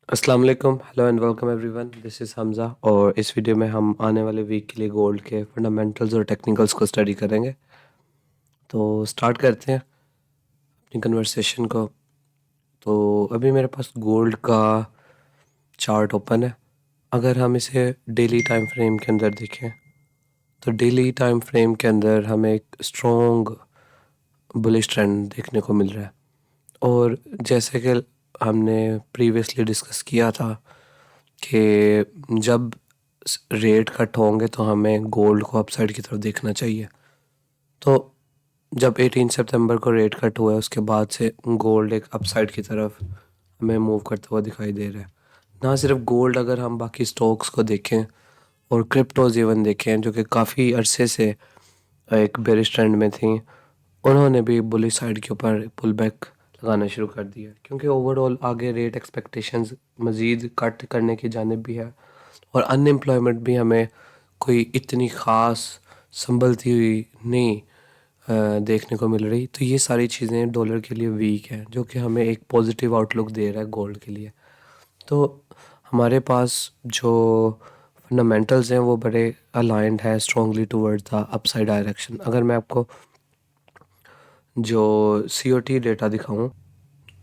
अस्सलाम वालेकुम, hello and welcome everyone, this is Hamza और इस वीडियो में हम आने वाले वीक के लिए गोल्ड के फंडामेंटल्स और टेक्निकल्स को स्टडी करेंगे। तो स्टार्ट करते हैं अपनी कन्वर्सेशन को। तो अभी मेरे पास गोल्ड का चार्ट ओपन है। अगर हम इसे डेली टाइम फ्रेम के अंदर देखें तो डेली टाइम फ्रेम के अंदर हमें एक स्ट्रॉन्ग बुलिश ट्रेंड देखने को मिल रहा है। और जैसे कि हमने प्रीवियसली डिस्कस किया था कि जब रेट कट होंगे तो हमें गोल्ड को अपसाइड की तरफ देखना चाहिए। तो जब 18 सितंबर को रेट कट हुआ है उसके बाद से गोल्ड एक अपसाइड की तरफ हमें मूव करता हुआ दिखाई दे रहा है। ना सिर्फ गोल्ड, अगर हम बाकी स्टॉक्स को देखें और क्रिप्टोज इवन देखें जो कि काफ़ी अरसे से एक बेरिश ट्रेंड में थी, उन्होंने भी बुलिश साइड के ऊपर पुल बैक लगाना शुरू कर दिया क्योंकि ओवरऑल आगे रेट एक्सपेक्टेशंस मज़ीद कट करने की जानिब भी है और अनएम्प्लॉयमेंट भी हमें कोई इतनी ख़ास संभलती हुई नहीं देखने को मिल रही। तो ये सारी चीज़ें डॉलर के लिए वीक हैं जो कि हमें एक पॉजिटिव आउटलुक दे रहा है गोल्ड के लिए। तो हमारे पास जो फंडामेंटल्स हैं वो बड़े अलाइंड हैं strongly toward the upside direction. अगर मैं आपको जो सीओटी डेटा दिखाऊं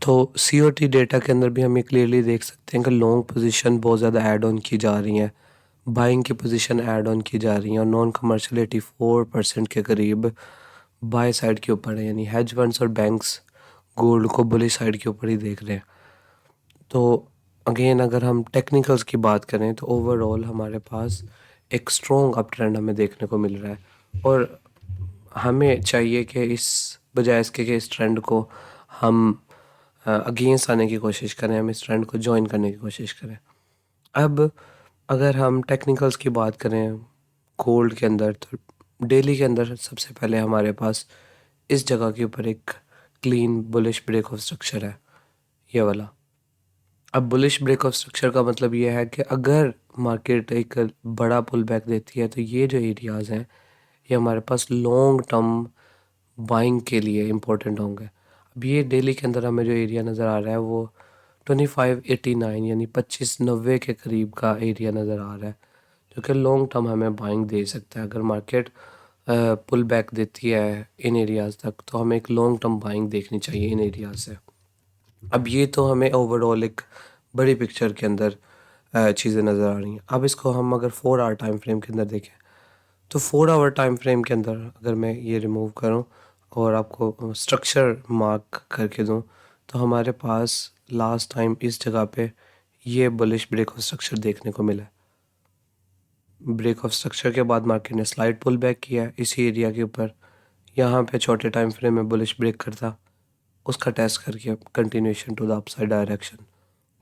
तो सीओटी डेटा के अंदर भी हम ये क्लियरली देख सकते हैं कि लॉन्ग पोजीशन बहुत ज़्यादा ऐड ऑन की जा रही हैं, बाइंग की पोजीशन ऐड ऑन की जा रही हैं और नॉन कमर्शियल 84% के करीब बाय साइड के ऊपर है, यानी हेज फंड्स और बैंक्स गोल्ड को बुलिश साइड के ऊपर ही देख रहे हैं। तो अगेन अगर हम टेक्निकल्स की बात करें तो ओवरऑल हमारे पास एक स्ट्रॉन्ग अप ट्रेंड हमें देखने को मिल रहा है और हमें चाहिए कि इस बजाय इसके कि इस ट्रेंड को हम अगेंस्ट आने की कोशिश करें, हम इस ट्रेंड को ज्वाइन करने की कोशिश करें। अब अगर हम टेक्निकल्स की बात करें गोल्ड के अंदर तो डेली के अंदर सबसे पहले हमारे पास इस जगह के ऊपर एक clean bullish break of structure है, ये वाला। अब बुलिश ब्रेक ऑफ स्ट्रक्चर का मतलब ये है कि अगर मार्केट एक बड़ा पुल बैक देती है तो ये जो एरियाज़ हैं ये हमारे पास लॉन्ग टर्म बाइंग के लिए इम्पोर्टेंट होंगे। अब ये डेली के अंदर हमें जो एरिया नज़र आ रहा है वो 2589 यानी 2590 के करीब का एरिया नज़र आ रहा है जो कि लॉन्ग टर्म हमें बाइंग दे सकता है। अगर मार्केट पुल बैक देती है इन एरियाज़ तक तो हमें एक लॉन्ग टर्म बाइंग देखनी चाहिए इन एरियाज़ से। अब ये तो हमें ओवरऑल एक बड़ी पिक्चर के अंदर चीज़ें नज़र आ रही हैं। अब इसको हम अगर 4 आवर टाइम फ्रेम के अंदर देखें तो 4 आवर टाइम फ्रेम के अंदर अगर मैं ये रिमूव करूं और आपको स्ट्रक्चर मार्क करके दूं तो हमारे पास लास्ट टाइम इस जगह पे ये बुलिश ब्रेक ऑफ स्ट्रक्चर देखने को मिला है। ब्रेक ऑफ स्ट्रक्चर के बाद मार्केट ने स्लाइड पुल बैक किया है इसी एरिया के ऊपर। यहाँ पे छोटे टाइम फ्रेम में बुलिश ब्रेक करता, उसका टेस्ट करके continuation to the upside direction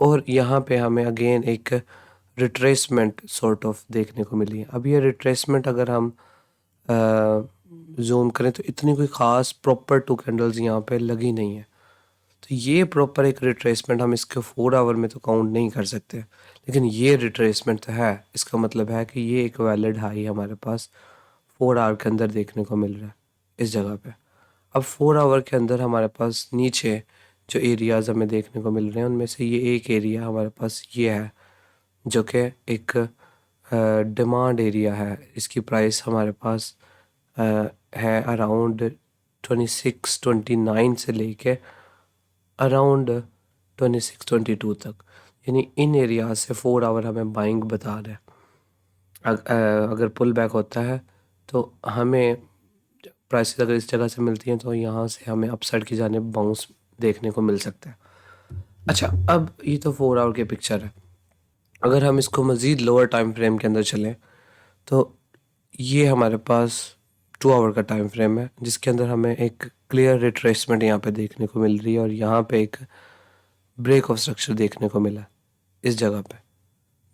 और यहाँ पे हमें अगेन एक रिट्रेसमेंट सॉर्ट ऑफ देखने को मिली है। अब ये रिट्रेसमेंट अगर हम जूम करें तो इतनी कोई ख़ास प्रॉपर 2 कैंडल्स यहाँ पे लगी नहीं है। तो ये प्रॉपर एक रिट्रेसमेंट हम इसके 4 आवर में तो काउंट नहीं कर सकते, लेकिन ये रिट्रेसमेंट तो है। इसका मतलब है कि ये एक वैलिड हाई हमारे पास 4 आवर के अंदर देखने को मिल रहा है इस जगह पे। अब 4 आवर के अंदर हमारे पास नीचे जो एरियाज़ हमें देखने को मिल रहे हैं उनमें से ये एक एरिया हमारे पास ये है जो कि एक डिमांड एरिया है। इसकी प्राइस हमारे पास अ, है अराउंड 2629 से लेके अराउंड 2622 तक, यानी इन एरिया से 4 आवर हमें बाइंग बता रहा है। अगर पुल बैक होता है तो हमें प्राइसेस अगर इस जगह से मिलती हैं तो यहाँ से हमें अपसाइड की जानिब बाउंस देखने को मिल सकता है। अच्छा, अब ये तो 4 आवर की पिक्चर है। अगर हम इसको मज़ीद लोअर टाइम फ्रेम के अंदर चलें तो ये हमारे पास 2 आवर का टाइम फ्रेम है जिसके अंदर हमें एक क्लियर रिट्रेसमेंट यहाँ पे देखने को मिल रही है और यहाँ पे एक ब्रेक ऑफ स्ट्रक्चर देखने को मिला इस जगह पे।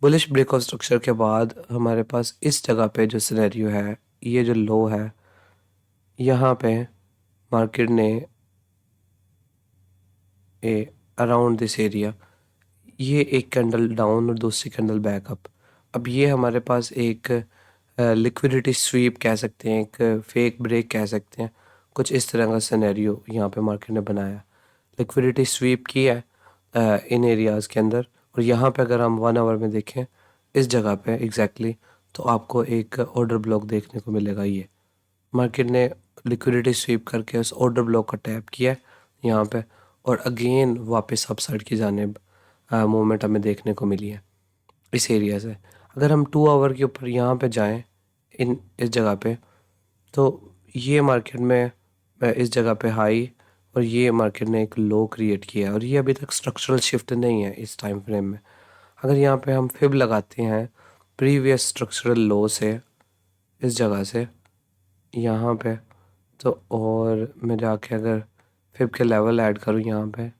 बुलिश ब्रेक ऑफ स्ट्रक्चर के बाद हमारे पास इस जगह पे जो सिनेरियो है, ये जो लो है, यहाँ पे मार्केट ने अराउंड दिस एरिया ये एक कैंडल डाउन और दूसरी कैंडल बैक अप। अब ये हमारे पास एक लिक्विडिटी स्वीप कह सकते हैं, एक फेक ब्रेक कह सकते हैं। कुछ इस तरह का सिनेरियो यहाँ पे मार्केट ने बनाया। लिक्विडिटी स्वीप की है इन एरियाज़ के अंदर और यहाँ पे अगर हम 1 आवर में देखें इस जगह पे एग्जैक्टली तो आपको एक ऑर्डर ब्लॉक देखने को मिलेगा। ये मार्केट ने लिक्विडिटी स्वीप करके उस ऑर्डर ब्लॉक का टैप किया है यहाँ पे, और अगेन वापस अपसाइड की जानिब मूवमेंट हमें देखने को मिली है इस एरिया से। अगर हम 2 आवर के ऊपर यहाँ पे जाएं इस जगह पे, तो ये मार्केट में इस जगह पे हाई और ये मार्केट ने एक लो क्रिएट किया है, और ये अभी तक स्ट्रक्चरल शिफ्ट नहीं है इस टाइम फ्रेम में। अगर यहाँ पे हम फिब लगाते हैं प्रीवियस स्ट्रक्चरल लो से इस जगह से यहाँ पे, तो और मैं जाके अगर फिब के लेवल ऐड करूँ यहाँ पे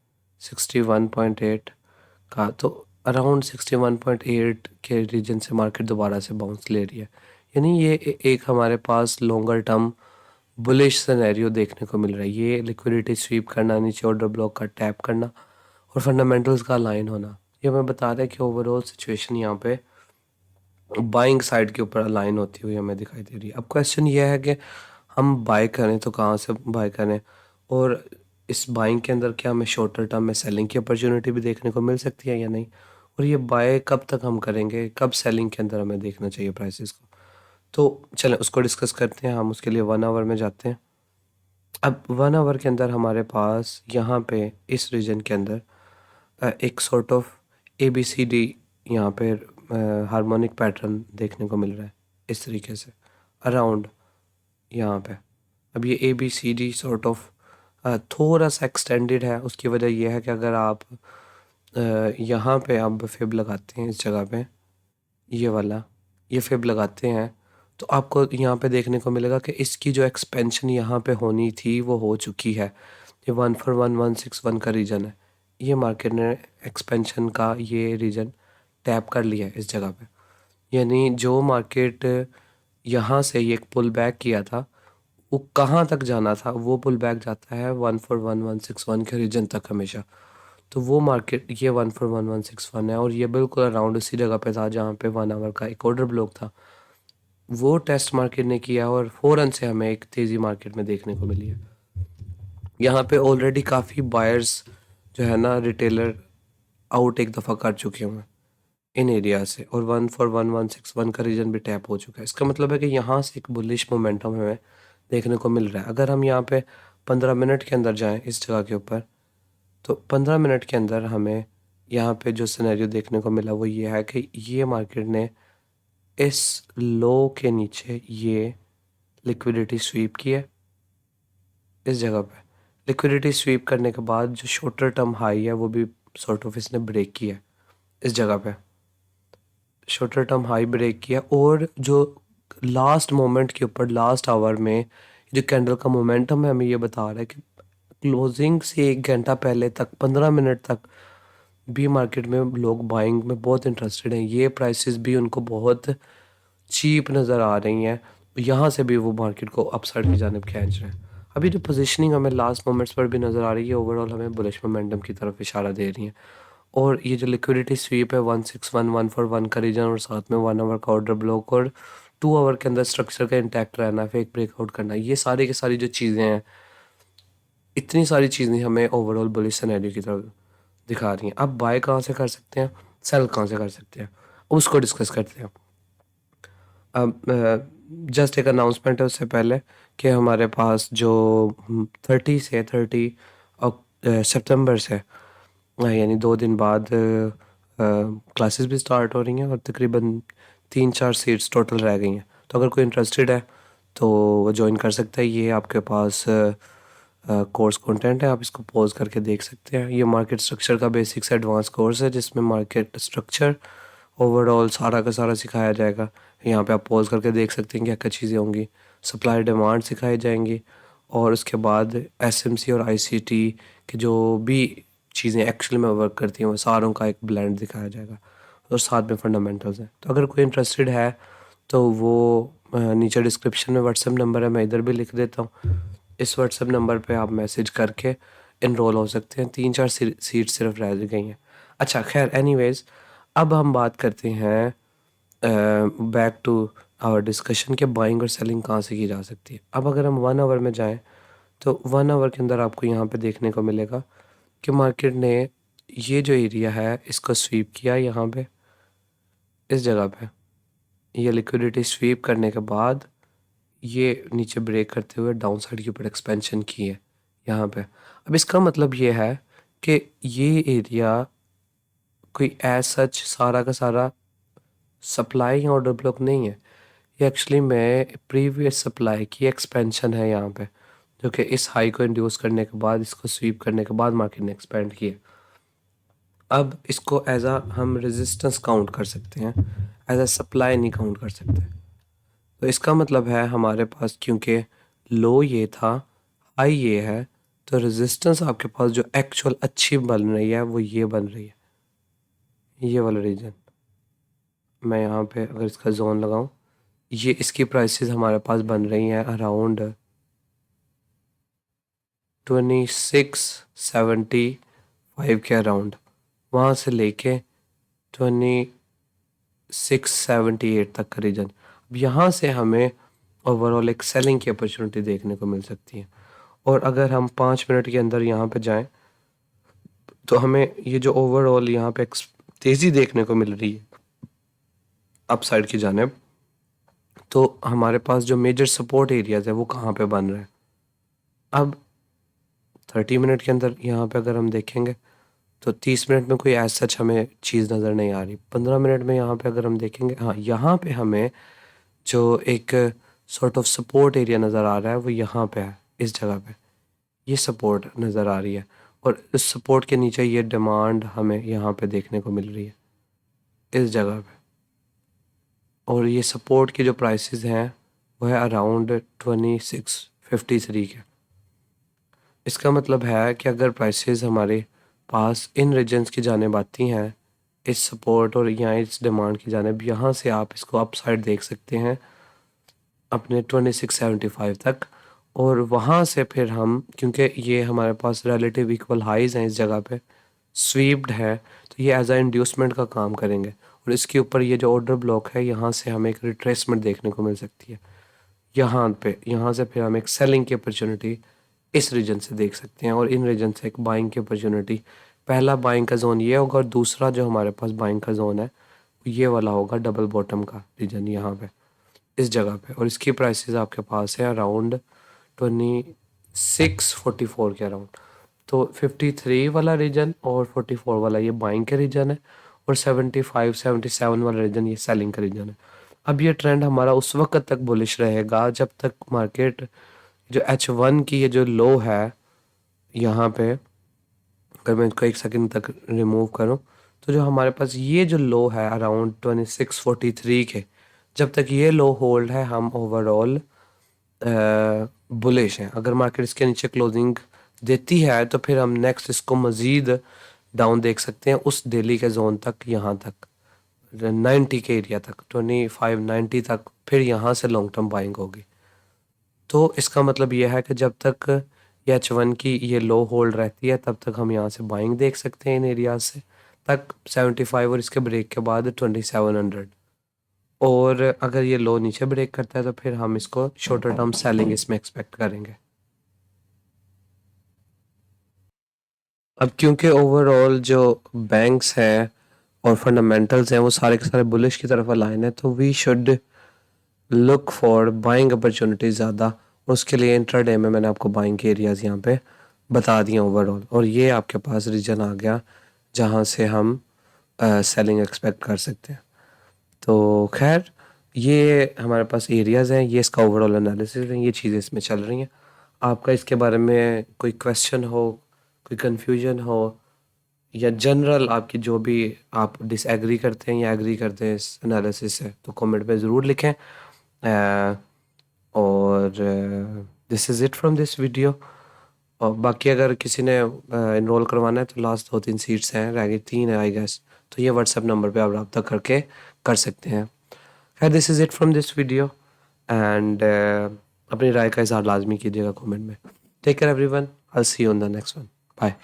61.8 का, तो अराउंड 61.8 के रीजन से मार्केट दोबारा से बाउंस ले रही है। यानी ये एक हमारे पास लॉन्गर टर्म बुलिश सिनेरियो देखने को मिल रहा है। ये लिक्विडिटी स्वीप करना, नीचे ऑर्डर ब्लॉक का टैप करना और फंडामेंटल्स का अलाइन होना, ये हमें बता रहा है कि ओवरऑल सिचुएशन यहाँ पे बाइंग साइड के ऊपर अलाइन होती हुई हमें दिखाई दे रही है। अब क्वेश्चन ये है कि हम बाय करें तो कहाँ से बाय करें, और इस बाइंग के अंदर क्या हमें शॉर्टर टर्म में सेलिंग की अपॉर्चुनिटी भी देखने को मिल सकती है या नहीं, और ये बाय कब तक हम करेंगे, कब सेलिंग के अंदर हमें देखना चाहिए प्राइसेस को। तो चलें उसको डिस्कस करते हैं। हम उसके लिए 1 आवर में जाते हैं। अब 1 आवर के अंदर हमारे पास यहाँ पे इस रीजन के अंदर एक सॉर्ट ऑफ ABCD यहाँ पे हार्मोनिक पैटर्न देखने को मिल रहा है इस तरीके से अराउंड यहाँ पे। अब ये ABCD सॉर्ट ऑफ थोड़ा सा एक्सटेंडेड है। उसकी वजह यह है कि अगर आप यहाँ पे अब फिब लगाते हैं इस जगह पे, ये वाला ये फिब लगाते हैं, तो आपको यहाँ पे देखने को मिलेगा कि इसकी जो एक्सपेंशन यहाँ पे होनी थी वो हो चुकी है। ये 141,161 का रीजन है। ये मार्केट ने एक्सपेंशन का ये रीजन टैप कर लिया है इस जगह पे। यानी जो मार्केट यहाँ से ये एक पुल बैक किया था, वो कहाँ तक जाना था, वो पुल बैक जाता है 141,161 के रीजन तक हमेशा। तो वो मार्केट ये 141,161 है, और ये बिल्कुल अराउंड उसी जगह पे था जहाँ पे 1 आवर का एक ऑर्डर ब्लॉक था। वो टेस्ट मार्केट ने किया और फ़ौरन से हमें एक तेज़ी मार्केट में देखने को मिली है। यहाँ पे ऑलरेडी काफ़ी बायर्स जो है ना, रिटेलर आउट एक दफ़ा कर चुके हैं इन एरिया से, और 141,161 का रीजन भी टैप हो चुका है। इसका मतलब है कि यहाँ से एक बुलिश मोमेंटम हमें देखने को मिल रहा है। अगर हम यहाँ पे 15 मिनट के अंदर जाएं इस जगह के ऊपर, तो 15 मिनट के अंदर हमें यहाँ पे जो सिनेरियो देखने को मिला वो ये है कि ये मार्केट ने इस लो के नीचे ये लिक्विडिटी स्वीप की है इस जगह पे। लिक्विडिटी स्वीप करने के बाद जो शॉर्टर टर्म हाई है वो भी सॉर्ट ऑफ इसने ब्रेक किया है इस जगह पे। शॉर्टर टर्म हाई ब्रेक किया, और जो लास्ट मोमेंट के ऊपर लास्ट आवर में जो कैंडल का मोमेंटम है हमें ये बता रहा है कि क्लोजिंग से 1 घंटा पहले तक 15 मिनट तक भी मार्केट में लोग बाइंग में बहुत इंटरेस्टेड हैं। ये प्राइसेस भी उनको बहुत चीप नज़र आ रही हैं, यहाँ से भी वो मार्केट को अपसाइड की जानिब खींच रहे हैं। अभी जो पोजीशनिंग हमें लास्ट मोमेंट्स पर भी नज़र आ रही है, ओवरऑल हमें बुलिश मोमेंटम की तरफ इशारा दे रही है। और ये जो लिक्विडिटी स्वीप है 161,141 का रीजन, और साथ में 1 आवर का ऑर्डर ब्लॉक, और 2 आवर के अंदर स्ट्रक्चर का इंटैक्ट रहना, फेक ब्रेकआउट करना, ये सारी की सारी जो चीज़ें हैं, इतनी सारी चीज़ें हमें ओवरऑल बुलिश सिनेरियो की तरफ दिखा रही हैं। अब बाय कहाँ से कर सकते हैं, सेल कहाँ से कर सकते हैं, उसको डिस्कस करते हैं। अब जस्ट एक अनाउंसमेंट है उससे पहले कि हमारे पास जो 30 सितंबर से यानी 2 दिन बाद क्लासेस भी स्टार्ट हो रही हैं, और तकरीबन 3-4 सीट्स टोटल रह गई हैं। तो अगर कोई इंटरेस्टेड है तो वो ज्वाइन कर सकता है। ये आपके पास कोर्स कंटेंट है, आप इसको पॉज करके देख सकते हैं। ये मार्केट स्ट्रक्चर का बेसिक से एडवांस कोर्स है जिसमें मार्केट स्ट्रक्चर ओवरऑल सारा का सारा सिखाया जाएगा। यहाँ पे आप पॉज करके देख सकते हैं क्या क्या चीज़ें होंगी। सप्लाई डिमांड सिखाई जाएंगी, और उसके बाद एसएमसी और आईसीटी की जो भी चीज़ें एक्चुअल में वर्क करती हैं वो सारों का एक ब्लेंड दिखाया जाएगा, और साथ में फंडामेंटल्स हैं। तो अगर कोई इंटरेस्टेड है तो वो नीचे डिस्क्रिप्शन में व्हाट्सएप नंबर है, मैं इधर भी लिख देता हूँ। इस व्हाट्सएप नंबर पे आप मैसेज करके इनरोल हो सकते हैं। 3-4 सीट सिर्फ रह गई हैं। अच्छा खैर एनीवेज, अब हम बात करते हैं बैक टू आवर डिस्कशन के बाइंग और सेलिंग कहाँ से की जा सकती है। अब अगर हम 1 आवर में जाएं, तो 1 आवर के अंदर आपको यहाँ पे देखने को मिलेगा कि मार्केट ने ये जो एरिया है इसको स्वीप किया यहाँ पे, इस जगह पे ये लिक्विडिटी स्वीप करने के बाद ये नीचे ब्रेक करते हुए डाउन साइड के ऊपर एक्सपेंशन की है यहाँ पे। अब इसका मतलब ये है कि ये एरिया कोई एज सच सारा का सारा सप्लाई या ऑर्डर ब्लॉक नहीं है, ये एक्चुअली में प्रीवियस सप्लाई की एक्सपेंशन है यहाँ पे, जो कि इस हाई को इंड्यूस करने के बाद इसको स्वीप करने के बाद मार्केट ने एक्सपेंड किया। अब इसको एज आ हम रेजिस्टेंस काउंट कर सकते हैं, एज आ सप्लाई नहीं काउंट कर सकते। तो इसका मतलब है हमारे पास क्योंकि लो ये था, हाई ये है, तो रेजिस्टेंस आपके पास जो एक्चुअल अच्छी बन रही है वो ये बन रही है, ये वाला रीजन। मैं यहाँ पे अगर इसका जोन लगाऊं, ये इसकी प्राइसेस हमारे पास बन रही हैं अराउंड 2675 के अराउंड, वहाँ से लेके 2678 तक का रीजन। अब यहाँ से हमें ओवरऑल एक सेलिंग की अपॉर्चुनिटी देखने को मिल सकती है। और अगर हम 5 मिनट के अंदर यहाँ पे जाएं तो हमें ये जो ओवरऑल यहाँ पे तेज़ी देखने को मिल रही है अपसाइड की जानिब, तो हमारे पास जो मेजर सपोर्ट एरियाज है वो कहाँ पे बन रहे हैं। अब 30 मिनट के अंदर यहाँ पे अगर हम देखेंगे तो 30 मिनट में कोई एज सच हमें चीज़ नज़र नहीं आ रही। 15 मिनट में यहाँ पे अगर हम देखेंगे, हाँ यहाँ पे हमें जो एक सॉर्ट ऑफ सपोर्ट एरिया नज़र आ रहा है वो यहाँ पे है, इस जगह पे ये सपोर्ट नज़र आ रही है, और इस सपोर्ट के नीचे ये डिमांड हमें यहाँ पे देखने को मिल रही है इस जगह पे। और ये सपोर्ट की जो प्राइसेस हैं वो है अराउंड 2653 के। इसका मतलब है कि अगर प्राइसेस हमारे पास इन रीजन्स की जानिब आती हैं, इस सपोर्ट और यहाँ इस डिमांड की जानिब, यहाँ से आप इसको अप साइड देख सकते हैं अपने 2675 तक। और वहाँ से फिर हम, क्योंकि ये हमारे पास रिलेटिव इक्वल हाइज हैं इस जगह पे, स्वीप्ड है, तो ये एज आ इंड्यूसमेंट का काम करेंगे। और इसके ऊपर ये जो ऑर्डर ब्लॉक है, यहाँ से हमें एक रिट्रेसमेंट देखने को मिल सकती है यहाँ पे। यहाँ से फिर हम एक सेलिंग की अपॉर्चुनिटी इस रीजन से देख सकते हैं, और इन रीजन से एक बाइंग की अपॉर्चुनिटी। पहला बाइंग का जोन ये होगा, और दूसरा जो हमारे पास बाइंग का जोन है ये वाला होगा डबल बॉटम का रीजन यहाँ पे, इस जगह पे। और इसकी प्राइसेस आपके पास है अराउंड 2644 के अराउंड। तो 53 वाला रीजन और 44 वाला ये बाइंग का रीजन है, और 75 77 वाला रीजन ये सेलिंग का रीजन है। अब ये ट्रेंड हमारा उस वक्त तक बुलिश रहेगा जब तक मार्केट जो H1 की ये जो लो है यहाँ पे, अगर मैं इसको एक सेकंड तक रिमूव करूँ, तो जो हमारे पास ये जो लो है अराउंड 2643 के, जब तक ये लो होल्ड है हम ओवरऑल बुलिश हैं। अगर मार्केट इसके नीचे क्लोजिंग देती है तो फिर हम नेक्स्ट इसको मज़ीद डाउन देख सकते हैं उस डेली के जोन तक, यहाँ तक 90 के एरिया तक, 2590 तक, फिर यहाँ से लॉन्ग टर्म बाइंग होगी। तो इसका मतलब यह है कि जब तक ये H1 की ये लो होल्ड रहती है तब तक हम यहाँ से बाइंग देख सकते हैं इन एरियाज से तक 75, और इसके ब्रेक के बाद 2700। और अगर ये लो नीचे ब्रेक करता है तो फिर हम इसको शॉर्टर टर्म सेलिंग इसमें एक्सपेक्ट करेंगे। अब क्योंकि ओवरऑल जो बैंक्स हैं और फंडामेंटल्स हैं वो सारे के सारे बुलिश की तरफ अलाइन है, तो we should look for buying opportunity ज़्यादा। और उसके लिए इंट्राडे में मैंने आपको बाइंग के एरियाज़ यहाँ पे बता दिए ओवरऑल, और ये आपके पास रीजन आ गया जहाँ से हम सेलिंग एक्सपेक्ट कर सकते हैं। तो खैर ये हमारे पास एरियाज़ हैं, ये इसका ओवरऑल एनालिसिस है, ये चीज़ें इसमें चल रही हैं। आपका इसके बारे में कोई क्वेश्चन हो, कोई कन्फ्यूजन हो, या जनरल आपकी जो भी आप डिसएग्री करते हैं या एग्री करते हैं इस एनालिसिस से, तो कमेंट में ज़रूर लिखें। और this is it from this video. और बाकी अगर किसी ने इनरोल करवाना है तो लास्ट 2-3 सीट्स हैं, रह गई 3 है आई गेस, तो ये व्हाट्सएप नंबर पे आप रब्ता करके कर सकते हैं। खैर this is it from this video, and अपनी राय का इज़हार लाजमी कीजिएगा कमेंट में। Take care everyone, I will see you on the next one, bye.